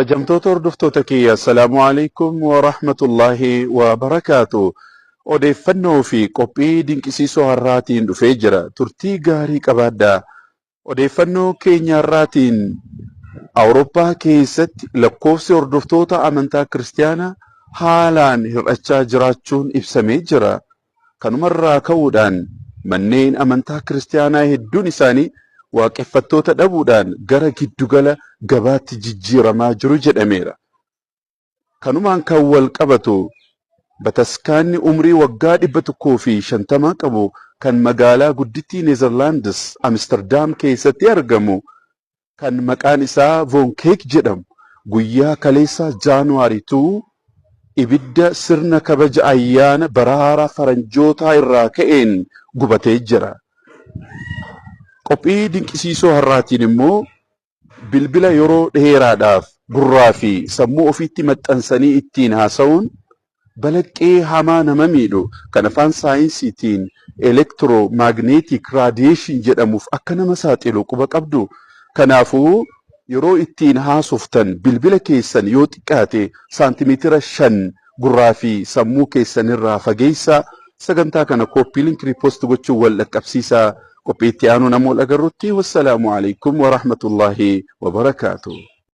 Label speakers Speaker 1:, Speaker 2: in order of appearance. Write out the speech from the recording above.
Speaker 1: Rajamtoota hordoftoota kiyya assalaamu alaykum wa rahmatullahi wa barakaatu. Odeeffannoo fi qophii dinqisiisoo har'aatiin dhufee jira. Turtii gaarii qabaadhaa. Odeeffannoo keenya har'aatiin Awurooppaa keessatti lakkoofsi hordoftoota amantaa kiristaanaa haalaan hir'achaa jiraachuun ibsamee jira. Kanumarraa ka'uudhaan manneen amantaa kiristaanaa hedduun isaanii waaqeffattoota dhabuudhaan gara giddugala gabaatti jijjiiramaa jiru jedhameera. Kanumaan kan wal qabatu bataskaanni umrii waggaa 150 qabu kan magaalaa guddittii Neezerlaandis Amsterdam keessatti argamu kan maqaan isaa Vonkeek jedhamu guyyaa kaleessaa Jaanuwaarii 2 ibidda sirna kabaja ayyaana bara haaraa faranjootaa irraa ka'een gubatee jira. Qophii dinqisiisoo har'aatiin immoo bilbila yeroo dheeraadhaaf gurraa fi sammuu ofiitti maxxansanii ittiin haasa'uun balaqqee hamaa nama miidhu kan afaan saayinsiitiin elektiromagneetik raadiyeeshin jedhamuuf akka nama saaxilu quba qabdu. Kanaafuu yeroo ittiin haasoftan bilbila keessan yoo xiqqaate saantimeetira 5 gurraa fi sammuu keessanirraa fageessaa. Sagantaa kana koppii linkii riipoost gochuun wal dhaqqabsiisaa. Qophii itti aanu namoota agarrutti. Wassalaamu alaykum wa rahmatullahi wa barakaatuh.